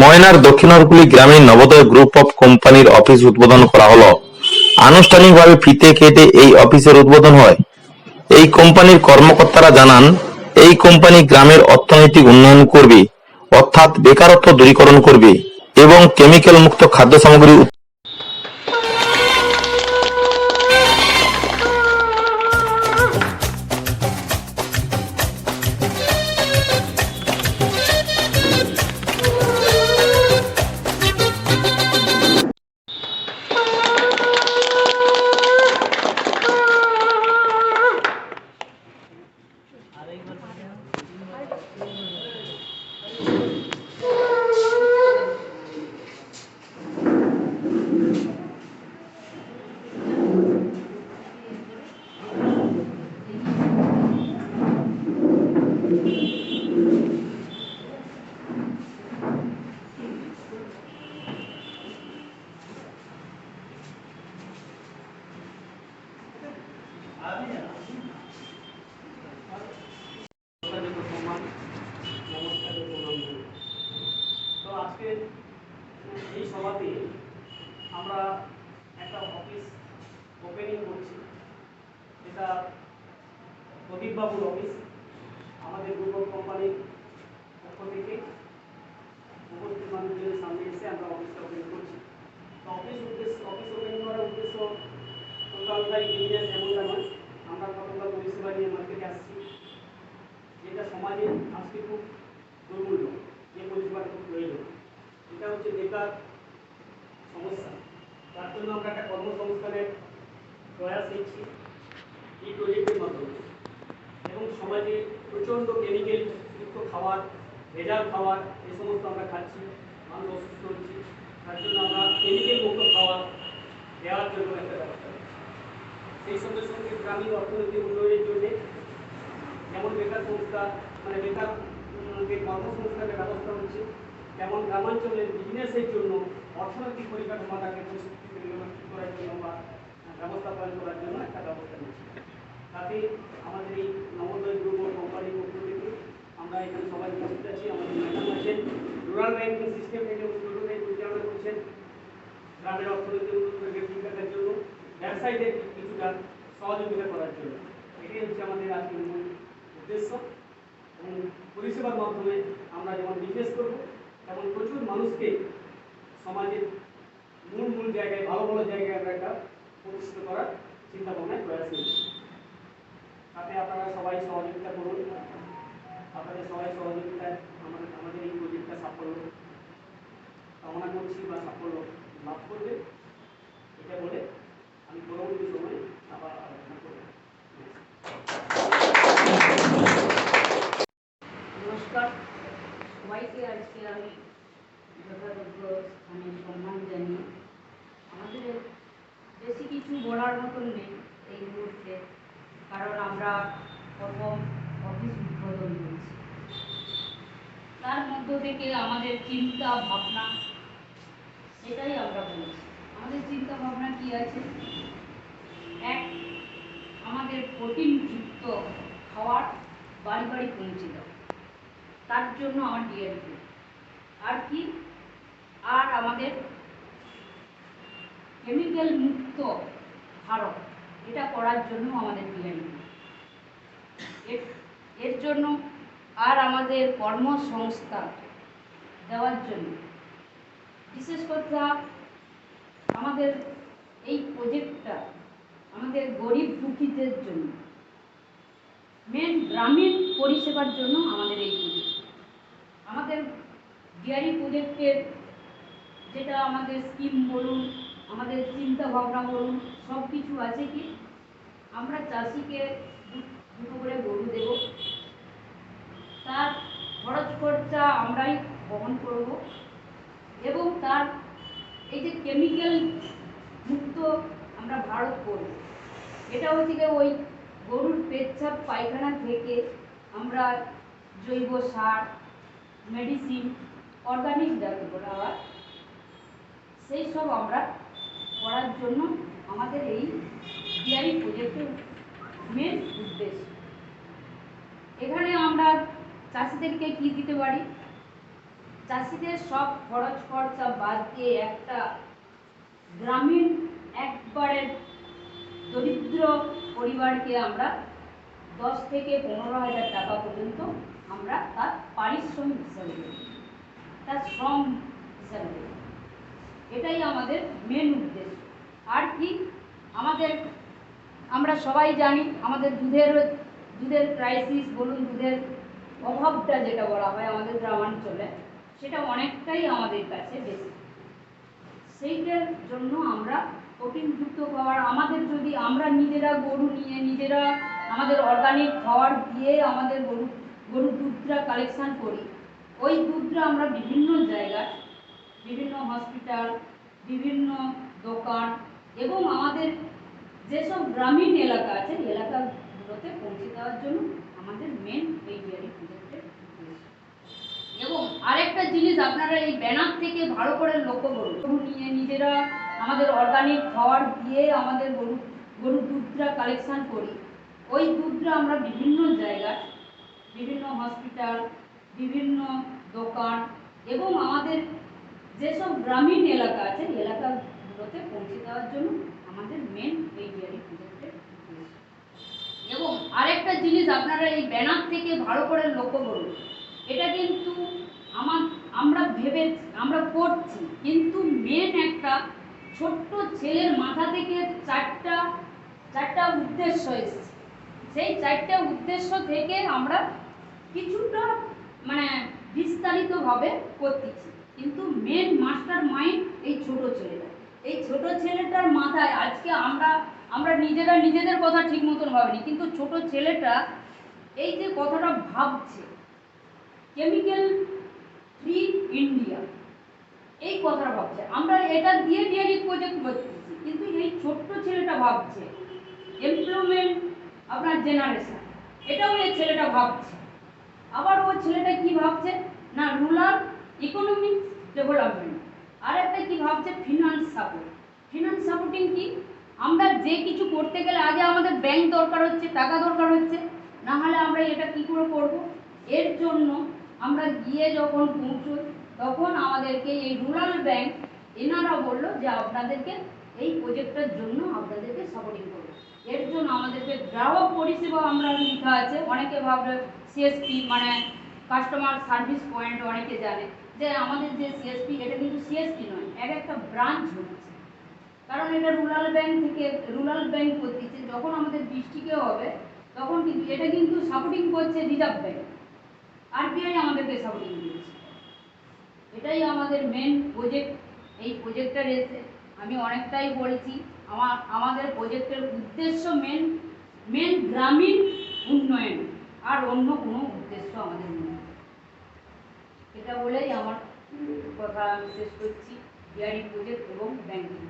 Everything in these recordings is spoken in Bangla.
ময়নার দক্ষিণারকুলি গ্রামে নবোদয় গ্রুপ অফ কোম্পানির অফিস উদ্বোধন করা হলো। আনুষ্ঠানিকভাবে ফিতে কেটে এই অফিসের উদ্বোধন হয়। এই কোম্পানির কর্মকর্তারা জানান, এই কোম্পানি গ্রামের অর্থনৈতিক উন্নয়ন করবে, অর্থাৎ বেকারত্ব দূরীকরণ করবে এবং কেমিক্যাল মুক্ত খাদ্য সামগ্রী তো আজকে এই সভাতে আমরা একটা অফিস ওপেনিং করছি, এটা প্রদীপবাবুর অফিস। আমাদের গ্রুপ অফ কোম্পানির পক্ষ থেকে উপস্থিত মানুষদের সামনে এসে আমরা অফিসটা ওপেন করছি। তো অফিস ওপেন করার উদ্দেশ্য টোটালটাই বিজনেস এমনটা নয়, আমরা কতটা পরিষেবা নিয়ে মার্কেটে আসছি, যেটা সমাজে আজকে খুব দুর্মূল্য, যে পরিষেবাটা খুব প্রয়োজন। এটা হচ্ছে বেকার সমস্যা। তার জন্য আমরা একটা কর্মসংস্থানের প্রয়াস নিচ্ছি এই প্রজেক্টের মাধ্যমে। এবং সমাজে প্রচণ্ড কেমিক্যাল যুক্ত খাবার, ভেজাল খাবার, এই সমস্ত আমরা খাচ্ছি, মানুষ অসুস্থ হচ্ছি। তার জন্য আমরা কেমিক্যাল মুক্ত খাবার দেওয়ার জন্য একটা ব্যবস্থা নিচ্ছি। সেই সঙ্গে সঙ্গে গ্রামীণ অর্থনৈতিক উন্নয়নের জন্যে যেমন বেকার সংস্থা, মানে বেকার যে কর্মসংস্থানের ব্যবস্থা হচ্ছে, যেমন গ্রামাঞ্চলের বিজনেসের জন্য অর্থনৈতিক পরিকাঠামোটাকে প্রস্তুতি করার জন্য বা ব্যবস্থাপনা করার জন্য একটা ব্যবস্থা নিচ্ছি। তাতে আমাদের এই নবোদয় গ্রুপ অফ কোম্পানির পক্ষ থেকে আমরা এখানে সবাই উপস্থিত আছি। আমাদের ম্যাডাম আছেন, রুরাল ব্যাংকিং সিস্টেম থেকে পরিচালনা করছেন, গ্রামের অর্থনৈতিক উন্নয়নকে ঠিক রাখার জন্য, ব্যবসায়ীদের কিছুটা সহযোগিতা করার জন্য। এটাই হচ্ছে আমাদের আজকের মূল উদ্দেশ্য। এবং পরিষেবার মাধ্যমে আমরা যেমন বিজনেস করব, তেমন প্রচুর মানুষকে সমাজের মূল জায়গায়, ভালো ভালো জায়গায় আমরা একটা প্রতিষ্ঠিত করার চিন্তা ভাবনায় প্রয়াস নিচ্ছি। তাতে আপনারা সবাই সহযোগিতা করুন। আপনাদের সবাই সহযোগিতায় আমাদের এই প্রজেক্টটা সাফল্য কামনা করছি বা সাফল্য লাভ করবে, এটা বলে আমি পরবর্তী সময়ে আবার আলোচনা করব। নমস্কার সবাইকে। আজকে আমি যথাযোগ্য স্থানে সম্মান জানিয়ে, আমাদের বেশি কিছু বলার মতন নেই এই মুহূর্তে, কারণ আমরা প্রথম অফিস উদ্বোধন করেছি। তার মধ্য থেকে আমাদের চিন্তা ভাবনা সেটাই আমরা বলেছি। আমাদের চিন্তা ভাবনা কি আছে? এক, আমাদের প্রোটিনযুক্ত খাবার বাড়ি বাড়ি পৌঁছে দাও, তার জন্য আমার ডিআরপি। আর কি? আর আমাদের কেমিক্যাল মুক্ত ভারত, এটা করার জন্য আমাদের ডিআরপি। এর জন্য আর আমাদের কর্মসংস্থান দেওয়ার জন্য বিশেষ কথা আমাদের এই প্রজেক্টটা আমাদের গরিব দুঃখীদের জন্য, মেন গ্রামীণ পরিষেবার জন্য আমাদের এই প্রজেক্ট। আমাদের ডিআরই প্রজেক্টের যেটা আমাদের স্কিম বলুন, আমাদের চিন্তা ভাবনা বলুন, সব কিছু আছে কি আমরা চাষিকে দুটো করে গরু দেব, তার খরচ খরচা আমরাই বহন করব এবং তার এই যে কেমিক্যাল মুক্ত আমরা ভারত করব। এটা হচ্ছে যে ওই গরুর পেচ্ছাপ পায়খানা থেকে আমরা জৈব সার, মেডিসিন, অর্গানিক যাকে বলা হয়, সেই সব আমরা করার জন্য আমাদের এই ডিআরই প্রজেক্টের মেন উদ্দেশ্য। এখানে আমরা চাষিদেরকে কি দিতে পারি? চাষিদের সব খরচ খরচা বাদ দিয়ে একটা গ্রামীণ একবারে দরিদ্র পরিবারকে আমরা 10 থেকে 15,000 টাকা পর্যন্ত আমরা তার পারিশ্রমিক হিসাবে দেব, তার শ্রম হিসাবে দেব। এটাই আমাদের মেন উদ্দেশ্য। আর কি আমাদের, আমরা সবাই জানি আমাদের দুধের ক্রাইসিস বলুন, দুধের অভাবটা যেটা বলা হয় আমাদের গ্রামাঞ্চলে, সেটা অনেকটাই আমাদের কাছে বেশি। সেইটার জন্য আমরা প্রোটিনযুক্ত খাবার, আমাদের যদি আমরা নিজেরা গরু নিয়ে নিজেরা আমাদের অর্গানিক খাবার দিয়ে আমাদের গরুর দুধটা কালেকশান করি, ওই দুধটা আমরা বিভিন্ন জায়গায়, বিভিন্ন হসপিটাল, বিভিন্ন দোকান এবং আমাদের যেসব গ্রামীণ এলাকা আছে এলাকাগুলোতে পৌঁছে দেওয়ার জন্য আমাদের মেন এই ডেয়ারি প্রজেক্টের উদ্দেশ্য। এবং আরেকটা জিনিস আপনারা এই ব্যানার থেকে ভালো করে লক্ষ্য করুন, গরু নিয়ে নিজেরা আমাদের অর্গানিক খাবার দিয়ে আমাদের গরুর দুধটা কালেকশান করি, ওই দুধটা আমরা বিভিন্ন জায়গায়, বিভিন্ন হসপিটাল, বিভিন্ন দোকান এবং আমাদের যেসব গ্রামীণ এলাকা আছে এলাকাগুলোতে পৌঁছে দেওয়ার জন্য আমাদের মেন এই ডেয়ারি প্রজেক্টের উদ্দেশ্য। এবং আরেকটা জিনিস আপনারা এই ব্যানার থেকে ভালো করে লক্ষ্য করুন, এটা কিন্তু আমরা করছি, কিন্তু মেন একটা ছোট্ট ছেলের মাথা থেকে চারটা উদ্দেশ্য এসেছে। সেই 4টে উদ্দেশ্য থেকে আমরা কিছুটা বিস্তারিতভাবে করতেছি, কিন্তু মেন মাস্টার মাইন্ড এই ছোট ছেলেটার মাথায় আজকে আমরা নিজেরা নিজেদের কথা ঠিক মতন ভাবিনি, কিন্তু ছোট ছেলেটা এই যে কথাটা ভাবছে কেমিক্যাল ফ্রি ইন্ডিয়া, এই কথাটা ভাবছে। আমরা এটা দিয়ে ডেয়ারি প্রজেক্ট করতেছি, কিন্তু এই ছোট্ট ছেলেটা ভাবছে এমপ্লয়মেন্ট আপনার জেনারেশন, এটাও এই ছেলেটা ভাবছে। আবার ও ছেলেটা কি ভাবছে না, রুরাল ইকোনমিক ডেভেলপমেন্ট। আর একটা কি ভাবছে, ফিনান্স সাপোর্টিং কি, আমরা যে কিছু করতে গেলে আগে আমাদের ব্যাংক দরকার হচ্ছে, টাকা দরকার হচ্ছে, না হলে আমরা এটা কি করে করব। এর জন্য আমরা গিয়ে যখন পৌঁছই তখন আমাদেরকে এই রুরাল ব্যাংক এনারা বললো যে আপনাদেরকে এই প্রজেক্টের জন্য আপনাদেরকে সাপোর্টিং করবো। এর জন্য আমাদেরকে গ্রাহক পরিষেবা আমরা লেখা আছে, অনেকে ভাববে সিএসপি কাস্টমার সার্ভিস পয়েন্ট, অনেকে জানে যে আমাদের যে সিএসপি, এটা কিন্তু সিএসপি নয়, একটা ব্রাঞ্চ হচ্ছে। কারণ এটা রুরাল ব্যাংক করতেছে, যখন আমাদের ডিস্ট্রিক্টে হবে তখন কিন্তু এটা কিন্তু সাপোর্টিং করছে রিজার্ভ ব্যাংক, আরবিআই আমাদেরকে সাপোর্টিং দিয়েছে। এটাই আমাদের মেন প্রজেক্ট। এই প্রজেক্টটা এসে আমি অনেকটাই বলছি, আমাদের প্রজেক্টের উদ্দেশ্য মেন গ্রামীণ উন্নয়ন, আর অন্য কোনো উদ্দেশ্য আমাদের নেই। এটা বলেই আমার কথা আমি শেষ করছি। ডেয়ারি প্রজেক্ট এবং ব্যাংকিং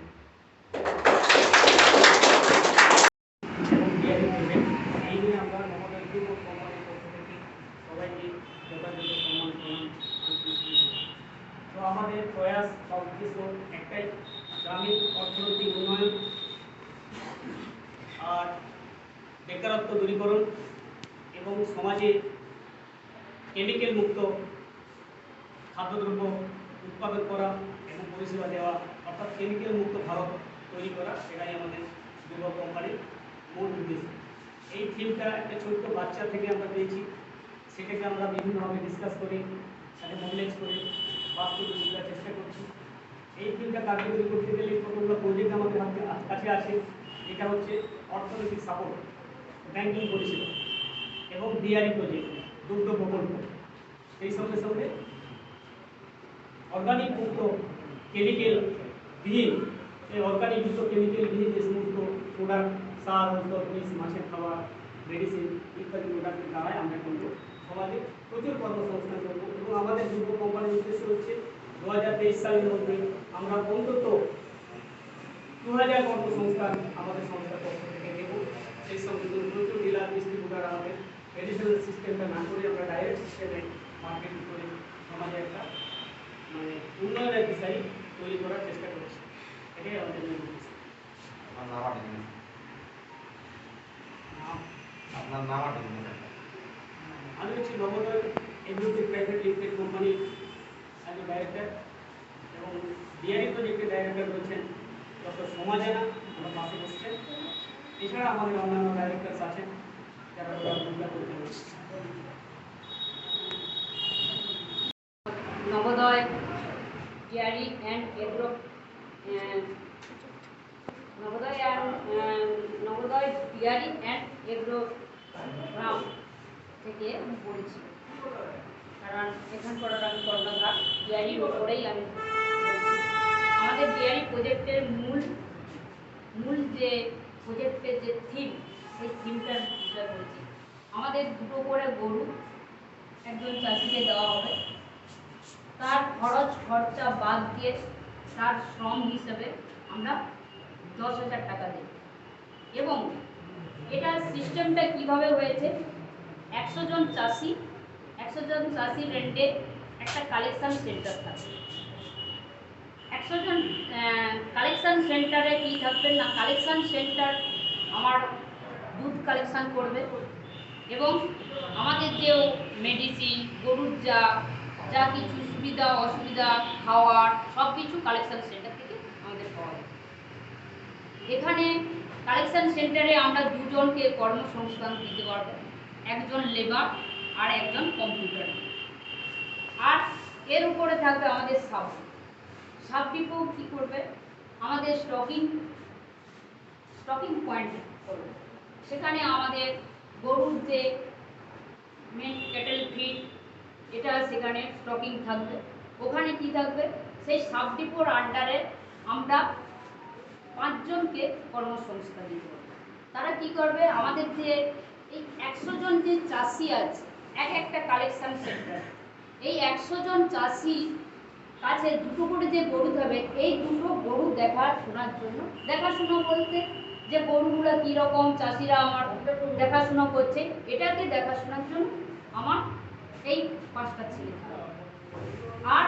এবং ডেয়ারি প্রজেক্ট এই নিয়ে আমরা নবোদয় গ্রুপ অফ কোম্পানির পক্ষ থেকে সবাইকে যথাযথ সম্মান প্রদান। তো আমাদের প্রয়াস বা উদ্দেশ্য একটাই, গ্রামীণ অর্থনৈতিক উন্নয়ন আর বেকারত্ব দূরীকরণ এবং সমাজে কেমিক্যাল মুক্ত খাদ্যদ্রব্য উৎপাদন করা এবং পরিষেবা দেওয়া, অর্থাৎ কেমিক্যাল মুক্ত ভারত তৈরি করা, এটাই আমাদের গ্রুপ অফ কোম্পানির মূল উদ্দেশ্য। এই থিমটা একটা ছোট্ট বাচ্চা থেকে আমরা পেয়েছি, সেটাকে আমরা বিভিন্নভাবে ডিসকাস করে সাথে মোবিলাইজ করে বাস্তবে বোঝার চেষ্টা করছি। এই থিমটা কার্যকরী করতে গেলে কতগুলো প্রজেক্ট আমাদের কাছে আছে। এটা হচ্ছে অর্থনৈতিক সাপোর্ট, ব্যাংকিং পরিষেবা এবং ডেয়ারি প্রজেক্ট, দুগ্ধ প্রকল্প। এই সঙ্গে সঙ্গে অর্গানিক মুক্ত কেমিক্যাল বিহীন, এই অর্গানিক মুক্ত কেমিক্যাল বিহীন যে সমস্ত প্রোডাক্ট, সার, ঔষধ, বীজ, মাছের খাবার, মেডিসিন ইত্যাদি প্রোডাক্টের দ্বারাই আমরা কিন্তু সমাজে প্রচুর কর্মসংস্থান করব। এবং আমাদের যুব কোম্পানির উদ্দেশ্য হচ্ছে 2023 সালের মধ্যে আমরা অন্তত 2000 কর্মসংস্থান আমাদের সংস্থার পক্ষ থেকে দেব। সেই সঙ্গে প্রচুর ডিলার ডিস্ট্রিবিউটার আমাদের ট্রেডিশনাল সিস্টেমটা না করে আমরা ডাইরেক্ট সিস্টেমে মার্কেটিং করে সমাজে একটা উন্নয়নের বিষয় তৈরি করার চেষ্টা করছি। এটাই আমাদের মূল উদ্দেশ্য। আপনার নাম? আমি হচ্ছি নবোদয় এগ্রোটেক প্রাইভেট লিমিটেড কোম্পানির ডিআরই প্রজেক্টের ডাইরেক্টর রয়েছেন ডক্টর সোমা জানা, আমার পাশে বসছেন। এছাড়া আমাদের অন্যান্য ডাইরেক্টরস আছেন যারা ভূমিকা করতে রয়েছে। Navodaya dairy and agro Navodaya dairy and agro গ্রাম থেকে আমি পড়েছি, কারণ এখানকার আমি কর্ণধার ডিয়ারির ওপরেই আমি বলছি। আমাদের ডিয়ারি প্রজেক্টের মূল যে প্রজেক্টের যে থিম, সেই থিমটার বিষয় বলছি। আমাদের দুটো করে গরু একজন চাষিকে দেওয়া হবে, তার খরচা বাদ দিয়ে তার শ্রম হিসেবে আমরা 10,000 টাকা দিই। এবং এটা সিস্টেমটা কিভাবে হয়েছে, 100 জন চাষির রেন্টে একটা কালেকশন সেন্টার থাকবে। 100 জন কালেকশন সেন্টারে কি থাকবে না, কালেকশন সেন্টার আমার দুধ কালেকশন করবে এবং আমাদের যে মেডিসিন, গরুর যা কিছু সুবিধা অসুবিধা, খাওয়ার সব কিছু কালেকশন সেন্টার থেকে আমাদের পাওয়া যায়। এখানে কালেকশন সেন্টারে আমরা দুজনকে কর্মসংস্থান দিতে পারবো, একজন লেবার আর একজন কম্পিউটার। আর এর উপরে থাকবে আমাদের সাব ডিপো কী করবে, আমাদের স্টকিং পয়েন্ট করবে। সেখানে আমাদের গরুর যে মেন ক্যাটেল ফিড, এটা সেখানে স্টকিং থাকবে। ওখানে কি থাকবে, সেই সাব ডিপোর আন্ডারে আমরা 5 জনকে কর্মসংস্থান দিতে পারবো। তারা কি করবে, আমাদের যে এই 100 জন যে চাষি আছে একটা কালেকশন সেন্টার, এই 100 জন চাষি কাছে দুটো করে যে গরু থাকবে, এই দুটো গরু দেখাশোনা বলতে যে গরুগুলো কীরকম চাষিরা আমার দেখাশোনা করছে, এটাকে দেখাশোনার জন্য আমার এই 5টা ছেলে থাকবে। আর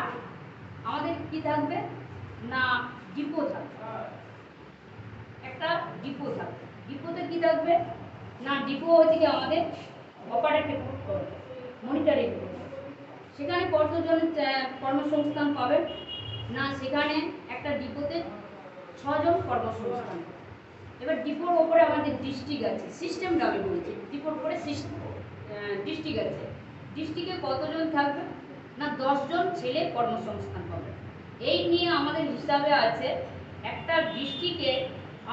আমাদের কি থাকবে না, ডিপো থাকবে, একটা ডিপো থাকবে। ডিপোতে কি থাকবে না, ডিপো হচ্ছে কি আমাদের অপারেটিভ করবে, মনিটরিং করবে। সেখানে কতজন কর্মসংস্থান পাবে না, সেখানে একটা ডিপোতে 6 জন কর্মসংস্থান পাবে। এবার ডিপোর ওপরে আমাদের ডিস্ট্রিক্ট আছে, সিস্টেমটা আমি বলছি। ডিপোর উপরে ডিস্ট্রিক্ট আছে, ডিস্ট্রিক্টে কতজন থাকবে না, 10 জন ছেলে কর্মসংস্থান পাবে। এই নিয়ে আমাদের হিসাবে আছে একটা ডিস্ট্রিক্টে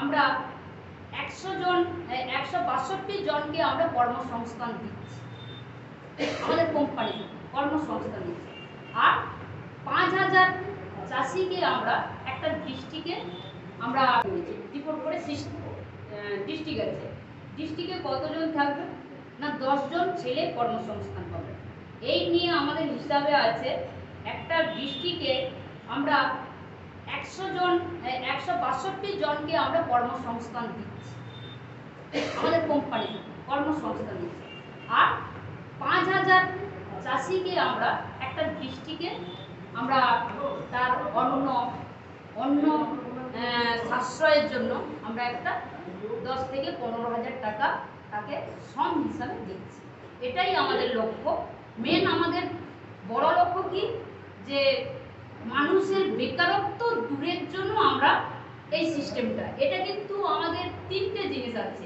আমরা 162 জনকে আমরা কর্মসংস্থান দিচ্ছি, আমাদের কোম্পানি কর্মসংস্থান দিচ্ছে। আর 5000 চাষিকে আমরা একটা ডিস্ট্রিক্টে আমরা রিপোর্ট করে ডিস্ট্রিক্ট আছে, ডিস্ট্রিক্টে কতজন থাকবে না, 10 জন ছেলে কর্মসংস্থান পাবে। এই নিয়ে আমাদের হিসাবে আছে একটা ডিস্ট্রিক্টে আমরা 162 জনকে আমরা কর্মসংস্থান দিচ্ছি, আমাদের কোম্পানি কর্মসংস্থান দিচ্ছে। আর 5000 চাষিকে আমরা একটা ডিস্ট্রিক্টে আমরা তার অন্য সাশ্রয়ের জন্য আমরা একটা 10 থেকে 15,000 টাকা তাকে শ্রম হিসাবে দিচ্ছি। এটাই আমাদের লক্ষ্য। মেন আমাদের বড় লক্ষ্য কি, যে মানুষের বেকারত্ব দূরের জন্য আমরা এই সিস্টেমটা, এটা কিন্তু আমাদের 3টে জিনিস আছে।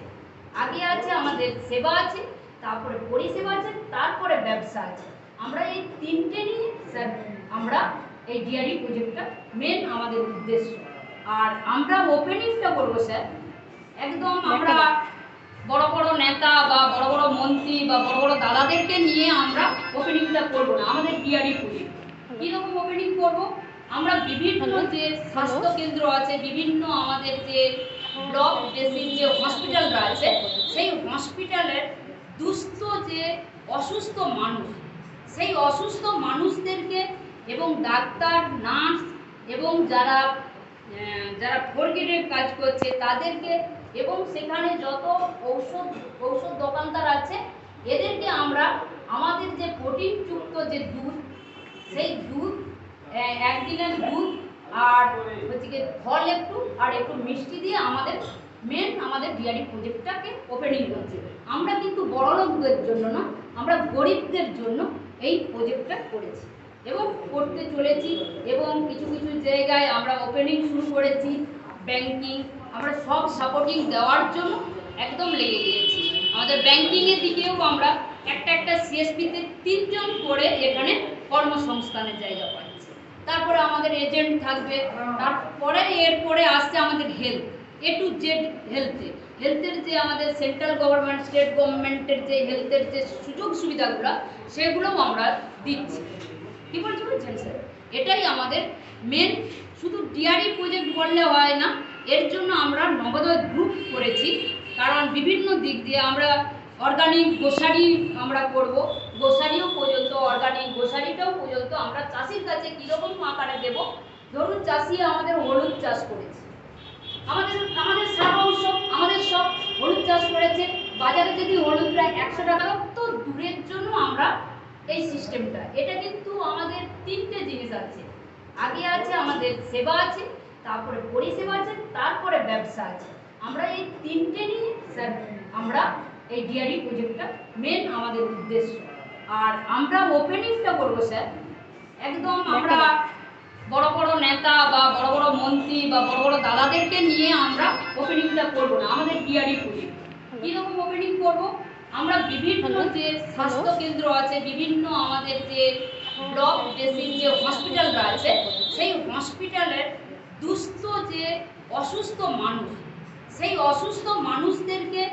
আগে আছে আমাদের সেবা আছে, তারপরে পরিষেবা আছে, তারপরে ব্যবসা আছে। আমরা এই 3টে নিয়ে স্যার আমরা এই ডিআরই প্রজেক্টটা মেন আমাদের উদ্দেশ্য। আর আমরা ওপেনিংটা করবো স্যার, একদম আমরা বড় বড় নেতা বা বড় বড় মন্ত্রী বা বড় বড় দাদাদেরকে নিয়ে আমরা ওপেনিংটা করবো না। আমাদের ডিআরই প্রজেক্ট কীরকম ওপেনিং করবো, আমরা বিভিন্ন যে স্বাস্থ্য কেন্দ্র আছে, বিভিন্ন আমাদের যে ব্লক বেসিক যে হসপিটালরা আছে, সেই হসপিটালের যে অসুস্থ মানুষ, সেই অসুস্থ মানুষদেরকে এবং ডাক্তার, নার্স এবং যারা 4 গ্রেডের কাজ করছে তাদেরকে, এবং সেখানে যত ঔষধ দোকানদার আছে, এদেরকে আমরা আমাদের যে প্রোটিনযুক্ত যে দুধ, সেই দুধ 1 দিনের দুধ আর হচ্ছে কি ফল একটু মিষ্টি দিয়ে আমাদের ডিআরই প্রজেক্টটাকে ওপেনিং করছে। আমরা কিন্তু বড় লোকদের জন্য না, আমরা গরিবদের জন্য এই প্রজেক্টটা করেছি। এবং করতে চলেছি এবং কিছু কিছু জায়গায় আমরা ওপেনিং শুরু করেছি। ব্যাংকিং আমরা সব সাপোর্টিং দেওয়ার জন্য একদম লেগে গিয়েছি। আমাদের ব্যাংকিংয়ের দিকেও আমরা একটা সিএসপিতে 3 জন করে এখানে কর্মসংস্থানের জায়গা পাচ্ছি। তারপরে আমাদের এজেন্ট থাকবে, তারপরে এরপরে আসছে আমাদের হেলথ, এ টু জেড হেলথের যে আমাদের সেন্ট্রাল গভর্নমেন্ট স্টেট গভর্নমেন্টের যে হেলথের যে সুযোগ সুবিধাগুলো সেগুলোও আমরা দিচ্ছি। কী বলছেন স্যার, এটাই আমাদের মেন। শুধু ডিআরই প্রজেক্ট বললে হয় না, এর জন্য আমরা নবোদয় গ্রুপ করেছি। কারণ বিভিন্ন দিক দিয়ে আমরা অর্গানিক গোসারি আমরা করব, গোসারিও পর্যন্ত অর্গানিক গোসারিটাও পর্যন্ত আমরা চাষির কাছে কীরকম আকারে দেব। ধরুন চাষি আমাদের হলুদ চাষ করেছে, আমাদের সারা অংশ আমাদের সব হলুদ চাষ করেছে, বাজারে যদি হলুদ প্রায় 100 টাকা, তো দূরের জন্য আমরা এই সিস্টেমটা, এটা কিন্তু আমাদের 3টে জিনিস আছে। আগে আছে আমাদের সেবা আছে, তারপরে পরিষেবা আছে, তারপরে ব্যবসা আছে। আমরা এই 3টে নিয়ে স্যার আমরা এই ডিআরই প্রজেক্টটা মেন আমাদের উদ্দেশ্য। আর আমরা ওপেনিংটা করবো স্যার একদম আমরা বড় বড় নেতা বা বড় বড় মন্ত্রী বা বড় বড় দাদাদেরকে নিয়ে আমরা ওপেনিংটা করবো না। আমাদের ডিআরই প্রজেক্ট কীরকম ওপেনিং করবো, আমরা বিভিন্ন যে স্বাস্থ্য কেন্দ্র আছে, বিভিন্ন আমাদের যে ব্লক বেসিক যে হসপিটালরা আছে, সেই হসপিটালের দুস্থ যে অসুস্থ মানুষ, সেই অসুস্থ মানুষদেরকে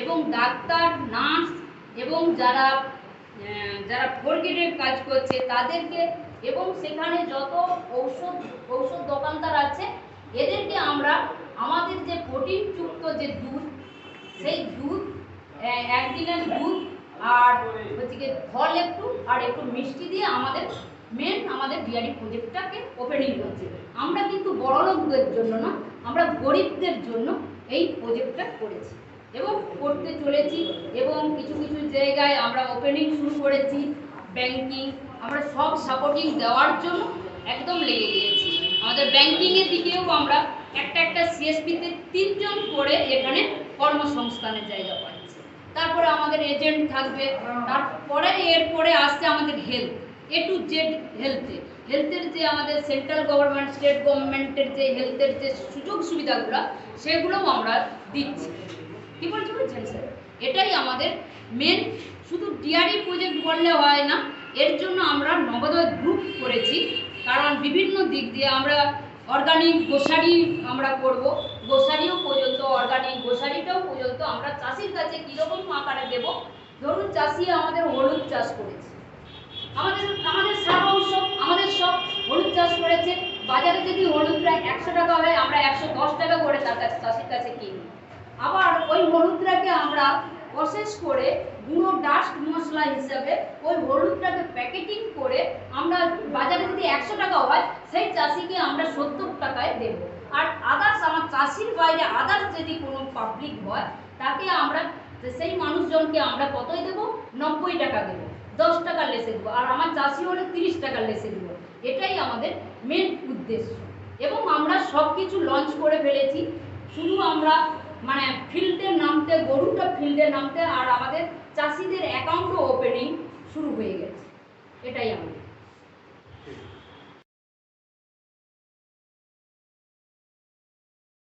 এবং ডাক্তার নার্স এবং যারা 4 গ্রেডের কাজ করছে তাদেরকে, এবং সেখানে যত ঔষধ দোকানদার আছে এদেরকে আমরা আমাদের যে প্রোটিনযুক্ত যে দুধ, সেই দুধ একদিনের দুধ আর হচ্ছে কি ফল একটু মিষ্টি দিয়ে আমাদের ডিআরই প্রজেক্টটাকে ওপেনিং করছি। আমরা কিন্তু বড় লোকদের জন্য না, আমরা গরিবদের জন্য এই প্রজেক্টটা করেছি এবং করতে চলেছি এবং কিছু কিছু জায়গায় আমরা ওপেনিং শুরু করেছি। ব্যাংকিং আমরা সব সাপোর্টিং দেওয়ার জন্য একদম লেগে গিয়েছি। আমাদের ব্যাংকিংয়ের দিকেও আমরা একটা সিএসপিতে 3 জন করে এখানে কর্মসংস্থানের জায়গা পাচ্ছি। তারপরে আমাদের এজেন্ট থাকবে, তারপরে এরপরে আসছে আমাদের হেলথ, এ টু জেড হেলথের যে আমাদের সেন্ট্রাল গভর্নমেন্ট স্টেট গভর্নমেন্টের যে হেলথের যে সুযোগ সুবিধাগুলো সেগুলোও আমরা দিচ্ছি। কী বলছেন স্যার, এটাই আমাদের মেন। শুধু ডিআরই প্রজেক্ট বললে হয় না, এর জন্য আমরা নবোদয় গ্রুপ করেছি। কারণ বিভিন্ন দিক দিয়ে আমরা অর্গানিক গোসারি আমরা করব, গোসারিও পর্যন্ত অর্গানিক গোসারিটাও পর্যন্ত আমরা চাষির কাছে কীরকম আকারে দেব। ধরুন চাষি আমাদের হলুদ চাষ করেছে, আমাদের সারা অংশ আমাদের সব হলুদ চাষ করেছে, বাজারে যদি হলুদ প্রায় 100 টাকা হয়, আমরা 110 টাকা করে তার কাছে চাষির কাছে কিনি। আবার ওই হলুদটাকে আমরা প্রসেস করে গুঁড়ো ডাস্ট মশলা হিসাবে ওই হলুদটাকে প্যাকেটিং করে আমরা বাজারে যদি 100 টাকা হয়, সেই চাষিকে আমরা 70 টাকায় দেব। আর আদার্স আমার চাষির বাইরে আদার্স যদি কোনো পাবলিক হয়, তাকে আমরা সেই মানুষজনকে আমরা কতই দেব, 90 টাকা দেব, 10 টাকা লেসে দেবো। আর আমার চাষি হলে 30 টাকা লেসে দেবো। এটাই আমাদের মেন উদ্দেশ্য এবং আমরা সব কিছু লঞ্চ করে ফেলেছি। শুধু আমরা মানে ফিল্ডে নামতে, গরুটা ফিল্ডে নামতে, আর আমাদের চাষিদের অ্যাকাউন্টও ওপেনিং শুরু হয়ে গেছে। এটাই আমাদের।